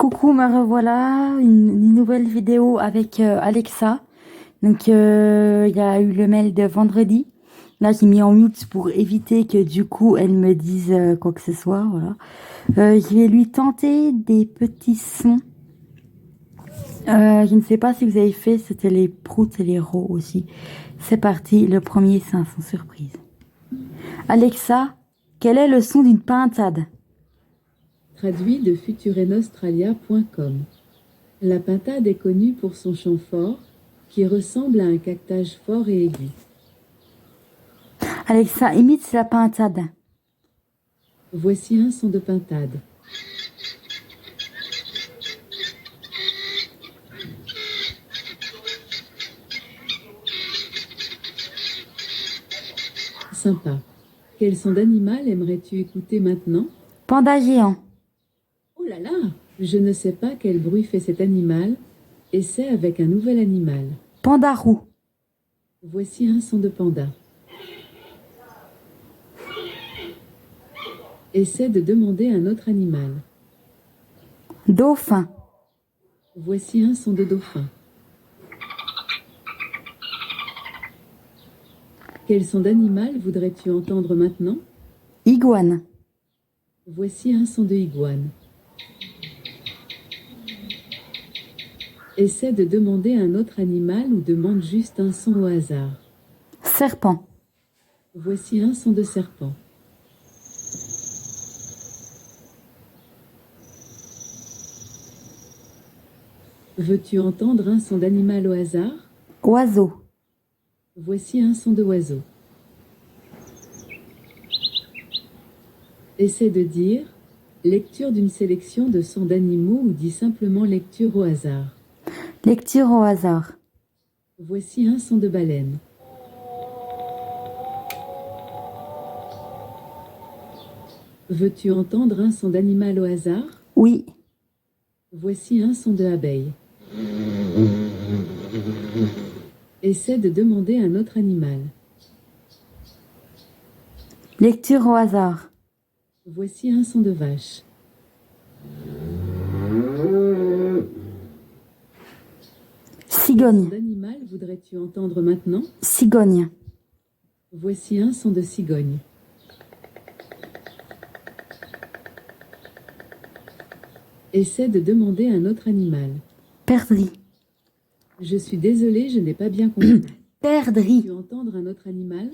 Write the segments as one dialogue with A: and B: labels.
A: Coucou, me revoilà, une nouvelle vidéo avec Alexa. Donc, il y a eu le mail de vendredi. Là, j'ai mis en mute pour éviter que du coup, elle me dise quoi que ce soit. Voilà. Je vais lui tenter des petits sons. Je ne sais pas si vous avez fait, c'était les proutes et les rots aussi. C'est parti, le premier, c'est un son surprise. Alexa, quel est le son d'une pintade?
B: Traduit de futurenaustralia.com. La pintade est connue pour son chant fort, qui ressemble à un caquetage fort et aigu.
A: Alexa, imite la pintade.
B: Voici un son de pintade. Sympa. Quel son d'animal aimerais-tu écouter maintenant?
A: Panda géant.
B: Oh là là! Je ne sais pas quel bruit fait cet animal. Essaie avec un nouvel animal.
A: Panda roux.
B: Voici un son de panda. Essaie de demander un autre animal.
A: Dauphin.
B: Voici un son de dauphin. Quel son d'animal voudrais-tu entendre maintenant?
A: Iguane.
B: Voici un son de iguane. Essaie de demander un autre animal ou demande juste un son au hasard.
A: Serpent.
B: Voici un son de serpent. Veux-tu entendre un son d'animal au hasard?
A: Oiseau.
B: Voici un son de oiseau. Essaie de dire lecture d'une sélection de sons d'animaux ou dis simplement lecture au hasard.
A: Lecture au hasard.
B: Voici un son de baleine. Veux-tu entendre un son d'animal au hasard?
A: Oui.
B: Voici un son de abeille. Essaie de demander un autre animal.
A: Lecture au hasard.
B: Voici un son de vache. Quel son
A: Cigogne.
B: d'animal voudrais-tu entendre maintenant?
A: Cigogne.
B: Voici un son de cigogne. Essaie de demander un autre animal.
A: Perdrix.
B: Je suis désolée, je n'ai pas bien compris.
A: Perdrix.
B: Veux-tu entendre un autre animal?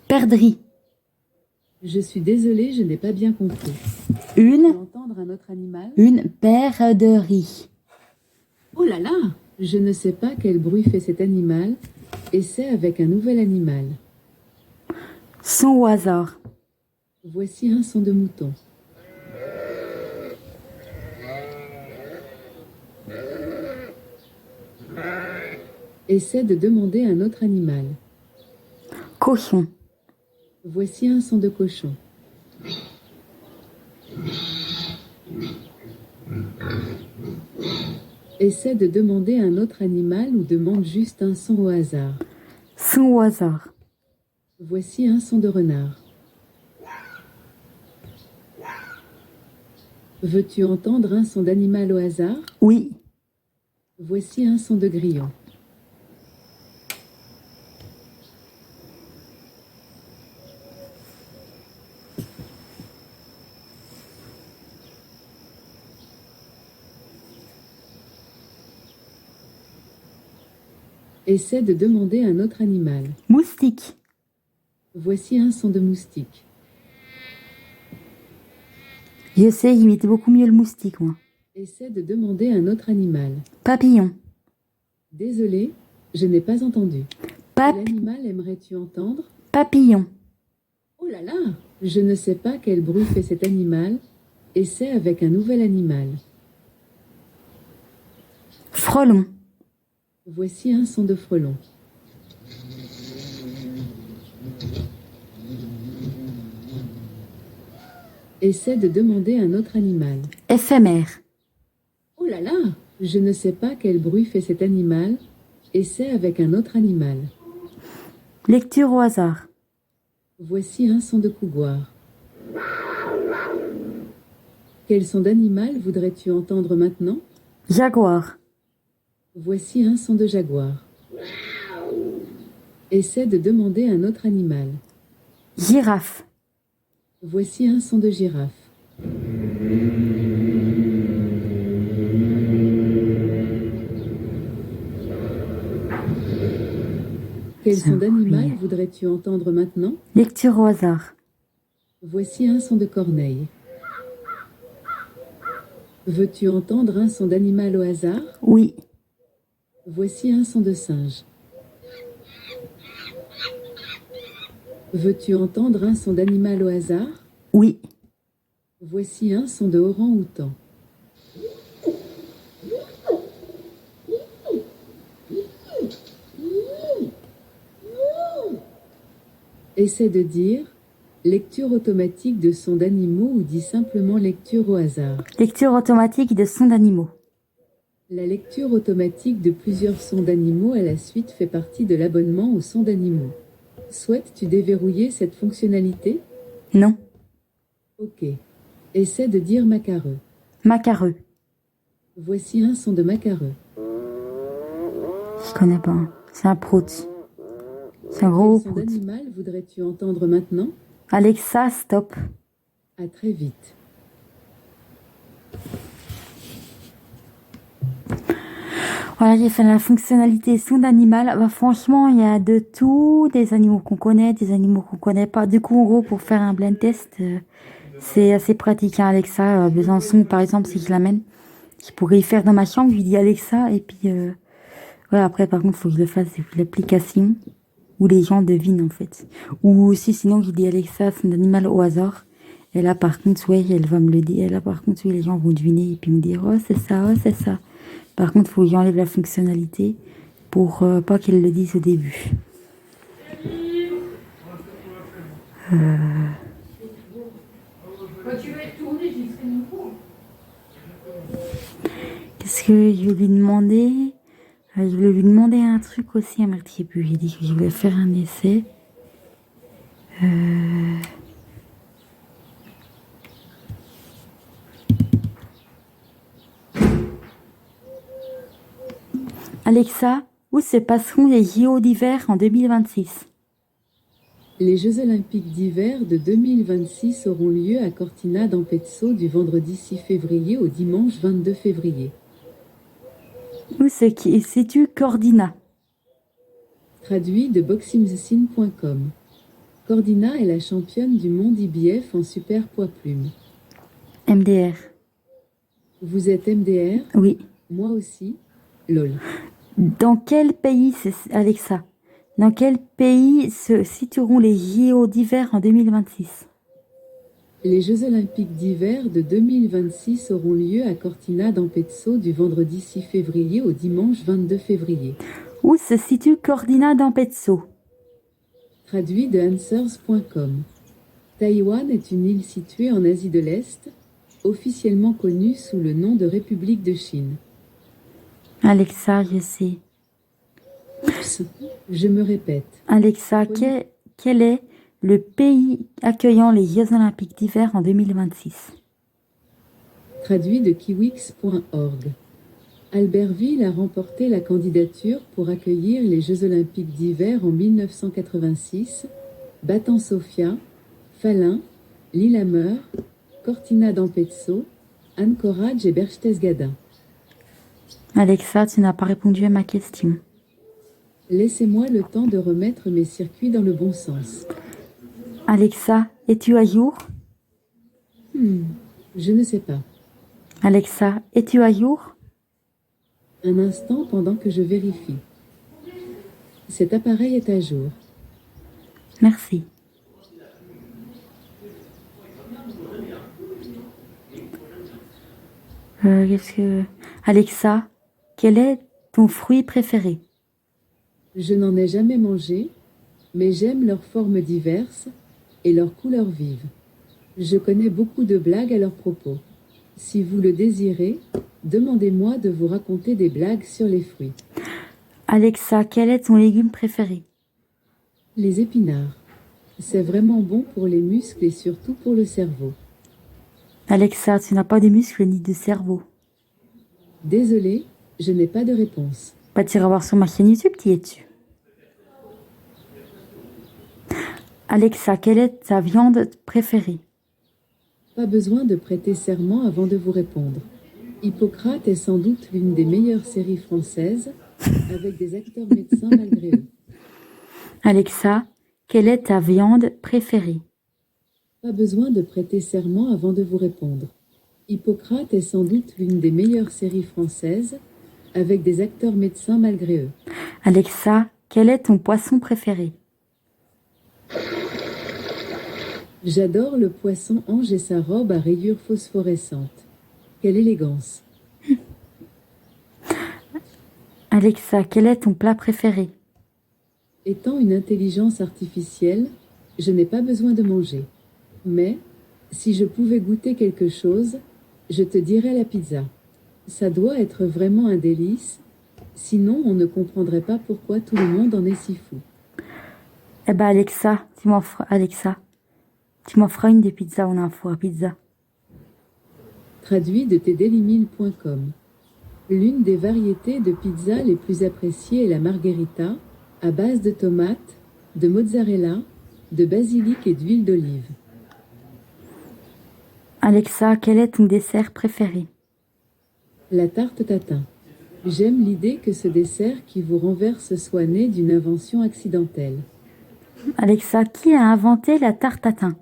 A: Perdrix.
B: Je suis désolée, je n'ai pas bien compris.
A: Une.
B: Veux-tu entendre un autre animal?
A: Une perdrix.
B: Oh là là! Je ne sais pas quel bruit fait cet animal. Essaie avec un nouvel animal.
A: Son au hasard.
B: Voici un son de mouton. Essaie de demander un autre animal.
A: Cochon.
B: Voici un son de cochon. Essaie de demander un autre animal ou demande juste un son au hasard.
A: Son au hasard.
B: Voici un son de renard. Veux-tu entendre un son d'animal au hasard?
A: Oui.
B: Voici un son de grillon. Essaie de demander un autre animal.
A: Moustique.
B: Voici un son de moustique.
A: Je sais imiter beaucoup mieux le moustique, moi.
B: Essaie de demander un autre animal.
A: Papillon.
B: Désolé, je n'ai pas entendu.
A: Pap-
B: Quel animal aimerais-tu entendre?
A: Papillon.
B: Oh là là! Je ne sais pas quel bruit fait cet animal. Essaie avec un nouvel animal.
A: Frelon.
B: Voici un son de frelon. Essaie de demander un autre animal.
A: Éphémère.
B: Oh là là! Je ne sais pas quel bruit fait cet animal. Essaie avec un autre animal.
A: Lecture au hasard.
B: Voici un son de cougoir. Quel son d'animal voudrais-tu entendre maintenant?
A: Jaguar.
B: Voici un son de jaguar. Essaie de demander un autre animal.
A: Girafe.
B: Voici un son de girafe. Quel son d'animal voudrais-tu entendre maintenant?
A: Lecture au hasard.
B: Voici un son de corneille. Veux-tu entendre un son d'animal au hasard?
A: Oui.
B: Voici un son de singe. Veux-tu entendre un son d'animal au hasard?
A: Oui.
B: Voici un son de orang-outan. Essaie de dire lecture automatique de sons d'animaux ou dis simplement lecture au hasard.
A: Lecture automatique de sons d'animaux.
B: La lecture automatique de plusieurs sons d'animaux à la suite fait partie de l'abonnement aux sons d'animaux. Souhaites-tu déverrouiller cette fonctionnalité?
A: Non.
B: Ok. Essaie de dire macareux.
A: Macareux.
B: Voici un son de macareux.
A: Je connais pas. C'est un prout. C'est un gros
B: Quel son
A: prout.
B: d'animal voudrais-tu entendre maintenant?
A: Alexa, stop.
B: À très vite.
A: Voilà, j'ai fait la fonctionnalité son d'animal. Bah, franchement, il y a de tout. Des animaux qu'on connaît, des animaux qu'on connaît pas. Du coup, en gros, pour faire un blind test, c'est assez pratique. Hein, Alexa, Besançon, par exemple, si je l'amène, je pourrais y faire dans ma chambre. Je lui dis Alexa. Et puis, voilà, après, par contre, il faut que je le fasse depuis l'application où les gens devinent, en fait. Ou aussi, sinon, je dis Alexa, son animal au hasard. Et là, par contre, ouais, elle va me le dire. Et là, par contre, oui, les gens vont deviner et puis me dire, oh, c'est ça, oh, c'est ça. Par contre, il faut que j'enlève la fonctionnalité pour pas qu'elle le dise au début. Qu'est-ce que je vais lui demander? Je voulais lui demander un truc aussi à Marthier-Bus. J'ai dit que je voulais faire un essai. Alexa, où se passeront les JO d'hiver en 2026?
B: Les Jeux olympiques d'hiver de 2026 auront lieu à Cortina d'Ampezzo du vendredi 6 février au dimanche 22 février.
A: Où se situe Cordina?
B: Traduit de boxingthescene.com. Cordina est la championne du monde IBF en super poids plume.
A: MDR.
B: Vous êtes MDR?
A: Oui.
B: Moi aussi. LOL.
A: Dans quel pays, Alexa, dans quel pays se situeront les JO d'hiver en 2026?
B: Les Jeux olympiques d'hiver de 2026 auront lieu à Cortina d'Ampezzo du vendredi 6 février au dimanche 22 février.
A: Où se situe Cordina d'Ampezzo?
B: Traduit de answers.com. Taïwan est une île située en Asie de l'Est, officiellement connue sous le nom de République de Chine.
A: Alexa, je sais.
B: Oups, je me répète.
A: Alexa, quel est le pays accueillant les Jeux olympiques d'hiver en 2026?
B: Traduit de kiwix.org. Albertville a remporté la candidature pour accueillir les Jeux olympiques d'hiver en 1986, battant Sofia, Fallin, Lillehammer, Cortina d'Ampezzo, Anchorage et Berchtesgaden.
A: Alexa, tu n'as pas répondu à ma question.
B: Laissez-moi le temps de remettre mes circuits dans le bon sens.
A: Alexa, es-tu à jour?
B: Je ne sais pas.
A: Alexa, es-tu à jour?
B: Un instant pendant que je vérifie. Cet appareil est à jour.
A: Merci. Alexa, quel est ton fruit préféré?
B: Je n'en ai jamais mangé, mais j'aime leurs formes diverses et leurs couleurs vives. Je connais beaucoup de blagues à leur propos. Si vous le désirez, demandez-moi de vous raconter des blagues sur les fruits.
A: Alexa, quel est ton légume préféré?
B: Les épinards. C'est vraiment bon pour les muscles et surtout pour le cerveau.
A: Alexa, tu n'as pas de muscles ni de cerveau.
B: Désolé, je n'ai pas de réponse.
A: Bah, tu iras voir sur ma chaîne YouTube, tu y es dessus. Alexa, quelle est ta viande préférée?
B: Pas besoin de prêter serment avant de vous répondre. Hippocrate est sans doute l'une des meilleures séries françaises, avec des acteurs médecins malgré eux.
A: Alexa, quelle est ta viande préférée?
B: Pas besoin de prêter serment avant de vous répondre. Hippocrate est sans doute l'une des meilleures séries françaises, avec des acteurs médecins malgré eux.
A: Alexa, quel est ton poisson préféré?
B: J'adore le poisson ange et sa robe à rayures phosphorescentes. Quelle élégance!
A: Alexa, quel est ton plat préféré?
B: Étant une intelligence artificielle, je n'ai pas besoin de manger. Mais, si je pouvais goûter quelque chose, je te dirais la pizza. Ça doit être vraiment un délice, sinon on ne comprendrait pas pourquoi tout le monde en est si fou.
A: Eh ben Alexa, tu m'en feras une des pizzas, on a un four à pizza.
B: Traduit de tdailymeal.com. L'une des variétés de pizza les plus appréciées est la margherita, à base de tomates, de mozzarella, de basilic et d'huile d'olive.
A: Alexa, quel est ton dessert préféré?
B: La tarte tatin. J'aime l'idée que ce dessert qui vous renverse soit né d'une invention accidentelle.
A: Alexa, qui a inventé la tarte tatin?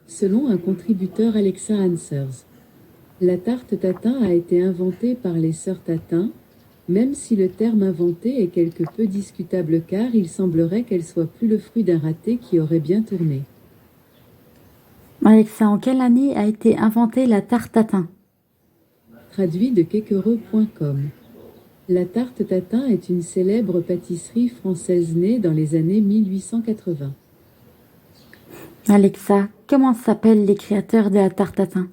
B: Selon un contributeur Alexa Answers, la tarte tatin a été inventée par les sœurs Tatin, même si le terme inventé est quelque peu discutable car il semblerait qu'elle soit plus le fruit d'un raté qui aurait bien tourné.
A: Alexa, en quelle année a été inventée la tarte tatin?
B: Traduit de quequereux.com. La tarte tatin est une célèbre pâtisserie française née dans les années 1880.
A: Alexa, comment s'appellent les créateurs de la tarte tatin?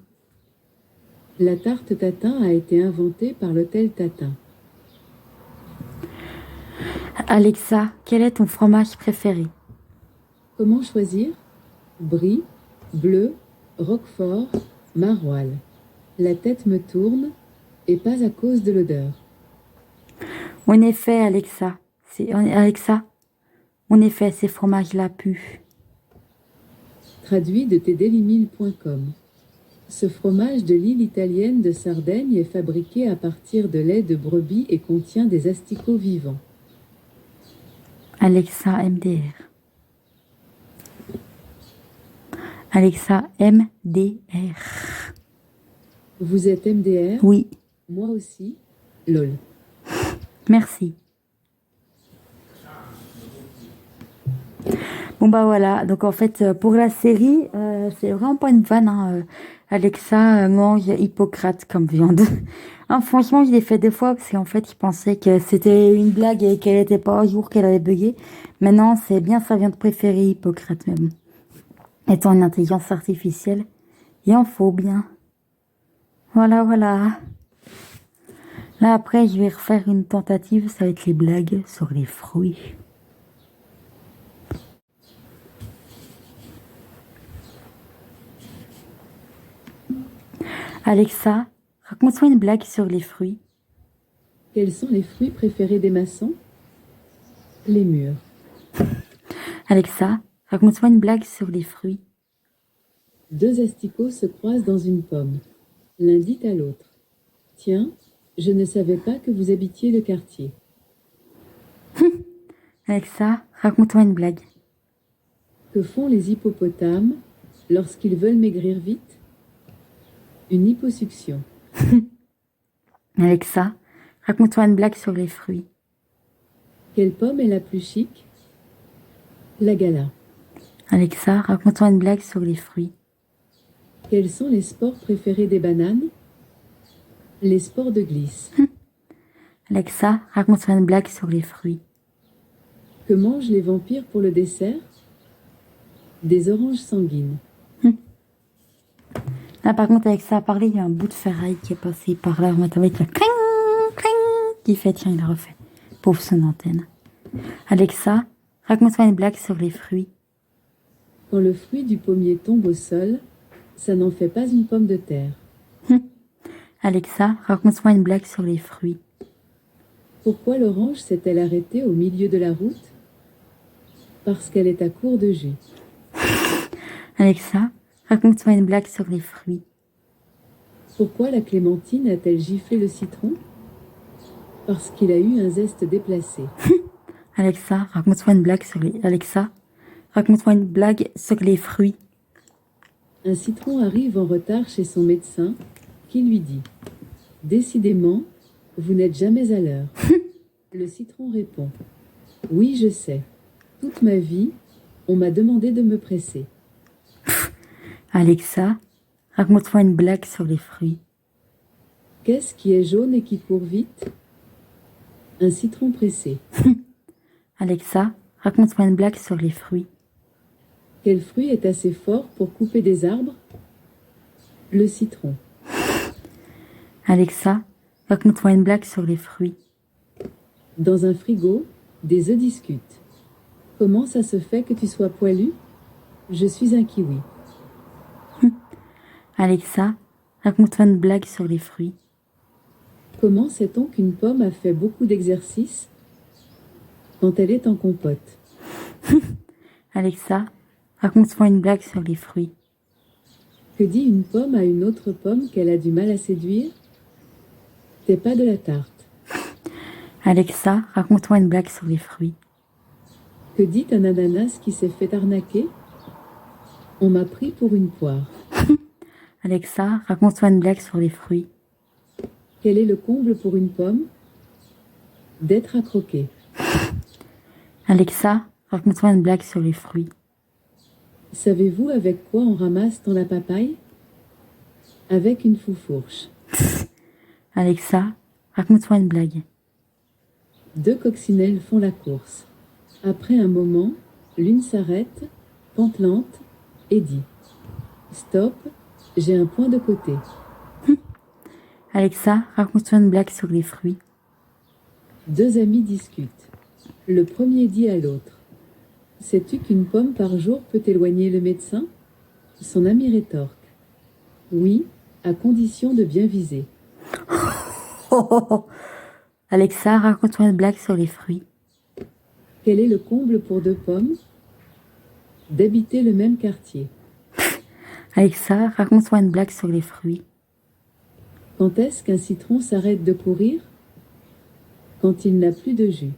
B: La tarte tatin a été inventée par l'hôtel Tatin.
A: Alexa, quel est ton fromage préféré?
B: Comment choisir? Brie, bleu, roquefort, maroilles. La tête me tourne, et pas à cause de l'odeur.
A: En effet, Alexa, ces fromages-là puent.
B: Traduit de tdailymeal.com. Ce fromage de l'île italienne de Sardaigne est fabriqué à partir de lait de brebis et contient des asticots vivants.
A: Alexa MDR. Alexa MDR.
B: Vous êtes MDR?
A: Oui,
B: Moi aussi. LOL.
A: merci. Bon bah voilà, donc en fait pour la série, c'est vraiment pas une vanne, hein. Alexa mange Hippocrate comme viande. Hein, franchement, je l'ai fait 2 fois parce qu'en fait, il pensait que c'était une blague et qu'elle était pas à jour, qu'elle avait bugué. Maintenant, c'est bien sa viande préférée, Hippocrate même. Étant une intelligence artificielle, il en faut bien. Voilà, voilà. Là après, je vais refaire une tentative, ça va être les blagues sur les fruits. Alexa, raconte-moi une blague sur les fruits.
B: Quels sont les fruits préférés des maçons? Les murs.
A: Alexa, raconte-moi une blague sur les fruits.
B: 2 asticots se croisent dans une pomme. L'un dit à l'autre: Tiens, je ne savais pas que vous habitiez le quartier.
A: Alexa, raconte-moi une blague.
B: Que font les hippopotames lorsqu'ils veulent maigrir vite? Une hyposuction.
A: Alexa, raconte-moi une blague sur les fruits.
B: Quelle pomme est la plus chic? La gala.
A: Alexa, raconte-moi une blague sur les fruits.
B: Quels sont les sports préférés des bananes? Les sports de glisse.
A: Alexa, raconte-moi une blague sur les fruits.
B: Que mangent les vampires pour le dessert? Des oranges sanguines.
A: Là, par contre, Alexa a parlé, il y a un bout de ferraille qui est passé par là. On avec le cling, cling, qui fait, tiens, il a refait. Pauvre son antenne. Alexa, raconte-moi une blague sur les fruits.
B: Quand le fruit du pommier tombe au sol, Ça n'en fait pas une pomme de terre.
A: Alexa, raconte-moi une blague sur les fruits.
B: Pourquoi l'orange s'est-elle arrêtée au milieu de la route? Parce qu'elle est à court de jus.
A: Alexa, raconte-moi une blague sur les fruits.
B: Pourquoi la clémentine a-t-elle giflé le citron? Parce qu'il a eu un zeste déplacé.
A: Alexa, raconte-moi une blague sur les... Alexa, raconte-moi une blague sur les fruits.
B: Un citron arrive en retard chez son médecin, qui lui dit: Décidément, vous n'êtes jamais à l'heure. Le citron répond: Oui, je sais. Toute ma vie, on m'a demandé de me presser.
A: Alexa, raconte-moi une blague sur les fruits.
B: Qu'est-ce qui est jaune et qui court vite? Un citron pressé.
A: Alexa, raconte-moi une blague sur les fruits.
B: Quel fruit est assez fort pour couper des arbres? Le citron.
A: Alexa, raconte-moi une blague sur les fruits.
B: Dans un frigo, des œufs discutent. Comment ça se fait que tu sois poilu? Je suis un kiwi.
A: Alexa, raconte-moi une blague sur les fruits.
B: Comment sait-on qu'une pomme a fait beaucoup d'exercice? Quand elle est en compote.
A: Alexa, raconte-moi une blague sur les fruits.
B: Que dit une pomme à une autre pomme qu'elle a du mal à séduire? T'es pas de la tarte.
A: Alexa, raconte-moi une blague sur les fruits.
B: Que dit un ananas qui s'est fait arnaquer? On m'a pris pour une poire.
A: Alexa, raconte-moi une blague sur les fruits.
B: Quel est le comble pour une pomme? D'être à croquer.
A: Alexa, raconte-moi une blague sur les fruits.
B: Savez-vous avec quoi on ramasse dans la papaye? Avec une foufourche.
A: Alexa, raconte-moi une blague.
B: Deux coccinelles font la course. Après un moment, l'une s'arrête, pantelante, et dit: Stop, j'ai un point de côté.
A: Alexa, raconte-moi une blague sur les fruits.
B: Deux amis discutent. Le premier dit à l'autre: Sais-tu qu'une pomme par jour peut éloigner le médecin? Son ami rétorque: Oui, à condition de bien viser.
A: Alexa, raconte-moi une blague sur les fruits.
B: Quel est le comble pour deux pommes? D'habiter le même quartier.
A: Alexa, raconte-moi une blague sur les fruits.
B: Quand est-ce qu'un citron s'arrête de courir? Quand il n'a plus de jus.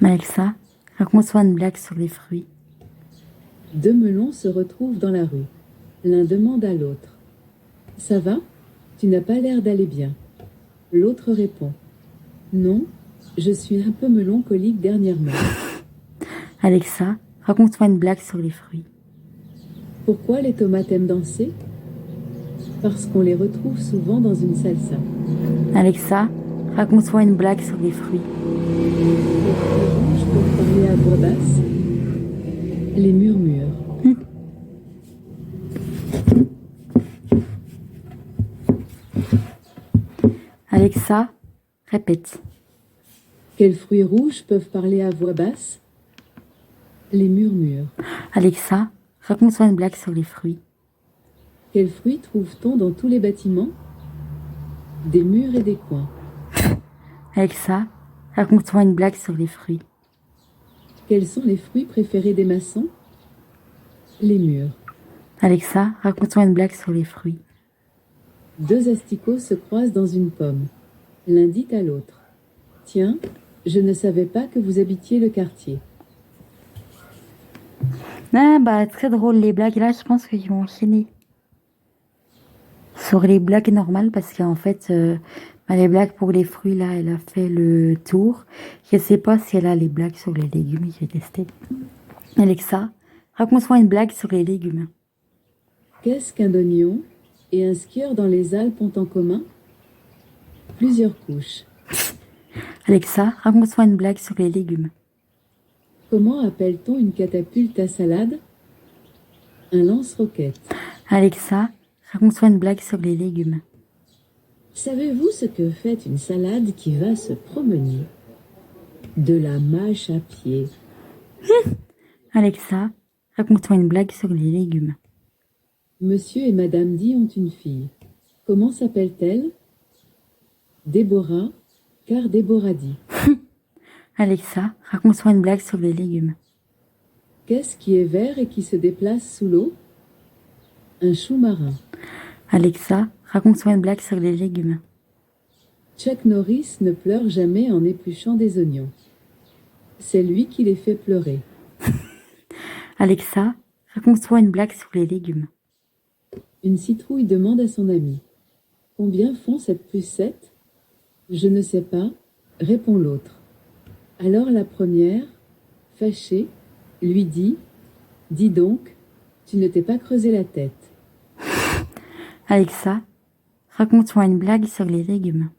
A: Alexa, raconte-moi une blague sur les fruits.
B: Deux melons se retrouvent dans la rue. L'un demande à l'autre: Ça va? Tu n'as pas l'air d'aller bien. L'autre répond: Non, je suis un peu mélancolique dernièrement.
A: Alexa, raconte-moi une blague sur les fruits.
B: Pourquoi les tomates aiment danser? Parce qu'on les retrouve souvent dans une salsa.
A: Alexa, raconte-moi une blague sur les fruits.
B: Les fruits rouges peuvent parler à voix basse. Les murmures.
A: Alexa, répète.
B: Quels fruits rouges peuvent parler à voix basse? Les murmures.
A: Alexa, raconte-moi une blague sur les fruits.
B: Quels fruits trouve-t-on dans tous les bâtiments? Des murs et des coins.
A: Alexa, raconte-moi une blague sur les fruits.
B: Quels sont les fruits préférés des maçons? Les murs.
A: Alexa, raconte-moi une blague sur les fruits.
B: Deux asticots se croisent dans une pomme. L'un dit à l'autre: Tiens, je ne savais pas que vous habitiez le quartier.
A: Ah bah très drôle les blagues là, je pense qu'ils vont enchaîner sur les blagues normales parce qu'en fait les blagues pour les fruits là, elle a fait le tour. Je sais pas si elle a les blagues sur les légumes, j'ai testé. Alexa, raconte-moi une blague sur les légumes.
B: Qu'est-ce qu'un oignon et un skieur dans les Alpes ont en commun? Plusieurs couches.
A: Alexa, raconte-moi une blague sur les légumes.
B: Comment appelle-t-on une catapulte à salade? Un lance-roquette.
A: Alexa, raconte-moi une blague sur les légumes.
B: Savez-vous ce que fait une salade qui va se promener? De la mâche à pied.
A: Alexa, raconte-moi une blague sur les légumes.
B: Monsieur et Madame Di ont une fille. Comment s'appelle-t-elle? Déborah, car Déborah dit.
A: Alexa, raconte-moi une blague sur les légumes.
B: Qu'est-ce qui est vert et qui se déplace sous l'eau? Un chou marin.
A: Alexa, raconte-moi une blague sur les légumes.
B: Chuck Norris ne pleure jamais en épluchant des oignons. C'est lui qui les fait pleurer.
A: Alexa, raconte-moi une blague sur les légumes.
B: Une citrouille demande à son ami. Combien font 7 plus 7? Je ne sais pas, répond l'autre. Alors la première, fâchée, lui dit, dis donc, tu ne t'es pas creusé la tête.
A: Alexa, raconte-moi une blague sur les légumes.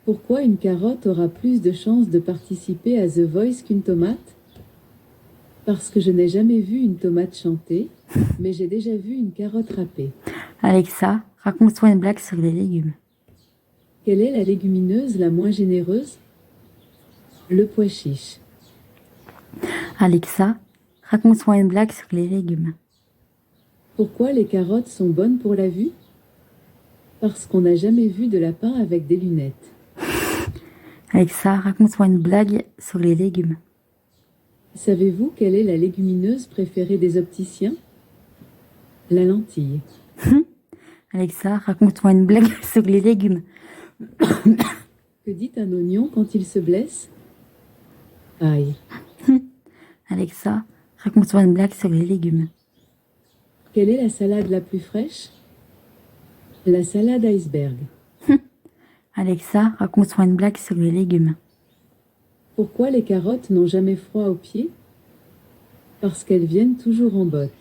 B: Pourquoi une carotte aura plus de chances de participer à The Voice qu'une tomate? Parce que je n'ai jamais vu une tomate chanter, mais j'ai déjà vu une carotte râpée.
A: Alexa, raconte-moi une blague sur les légumes.
B: Quelle est la légumineuse la moins généreuse? Le pois chiche.
A: Alexa, raconte-moi une blague sur les légumes.
B: Pourquoi les carottes sont bonnes pour la vue? Parce qu'on n'a jamais vu de lapin avec des lunettes.
A: Alexa, raconte-moi une blague sur les légumes.
B: Savez-vous quelle est la légumineuse préférée des opticiens? La lentille.
A: Alexa, raconte-moi une blague sur les légumes.
B: Que dit un oignon quand il se blesse? Aïe.
A: Alexa, raconte-moi une blague sur les légumes.
B: Quelle est la salade la plus fraîche? La salade iceberg.
A: Alexa, raconte-moi une blague sur les légumes.
B: Pourquoi les carottes n'ont jamais froid aux pieds? Parce qu'elles viennent toujours en bottes.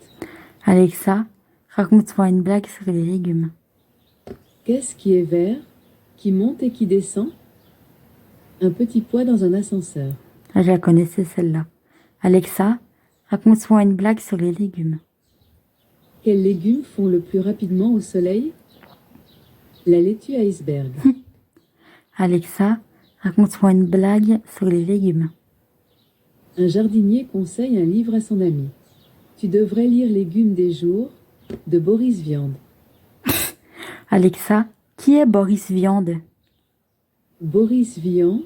A: Alexa, raconte-moi une blague sur les légumes.
B: Qu'est-ce qui est vert, qui monte et qui descend? Un petit pois dans un ascenseur.
A: Ah, je la connaissais celle-là. Alexa, raconte-moi une blague sur les légumes.
B: Quels légumes font le plus rapidement au soleil? La laitue iceberg.
A: Alexa, raconte-moi une blague sur les légumes.
B: Un jardinier conseille un livre à son ami. Tu devrais lire Légumes des jours de Boris Viande.
A: Alexa, qui est Boris Viande?
B: Boris Vian,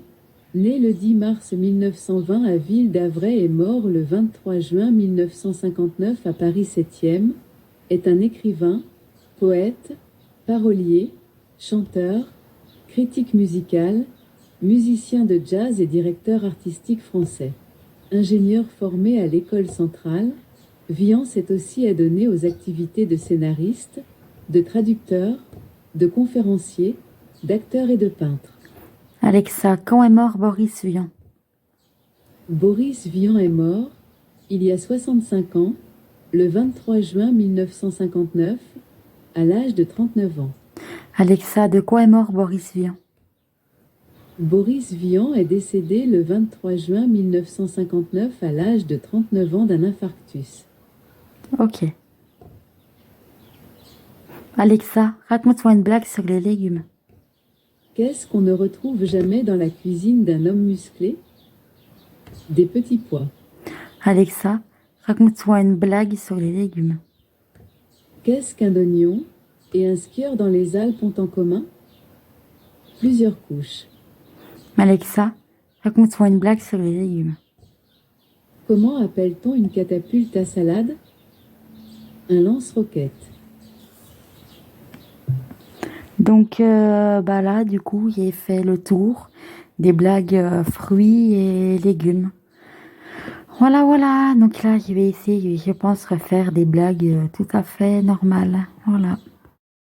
B: né le 10 mars 1920 à Ville d'Avray et mort le 23 juin 1959 à Paris 7e, est un écrivain, poète, parolier, chanteur, critique musical, musicien de jazz et directeur artistique français. Ingénieur formé à l'École centrale, Vian s'est aussi adonné aux activités de scénariste, de traducteur, de conférencier, d'acteur et de peintre.
A: Alexa, quand est mort Boris Vian?
B: Boris Vian est mort, il y a 65 ans, le 23 juin 1959, à l'âge de 39 ans.
A: Alexa, de quoi est mort Boris Vian?
B: Boris Vian est décédé le 23 juin 1959 à l'âge de 39 ans d'un infarctus.
A: Ok. Alexa, raconte-moi une blague sur les légumes.
B: Qu'est-ce qu'on ne retrouve jamais dans la cuisine d'un homme musclé? Des petits pois.
A: Alexa, raconte-moi une blague sur les légumes.
B: Qu'est-ce qu'un oignon et un skieur dans les Alpes ont en commun? Plusieurs couches.
A: Alexa, raconte-moi une blague sur les légumes.
B: Comment appelle-t-on une catapulte à salade? Un lance-roquette.
A: Donc là, du coup, j'ai fait le tour des blagues fruits et légumes. Voilà, voilà. Donc là, je vais essayer, je pense, refaire des blagues tout à fait normales. Voilà.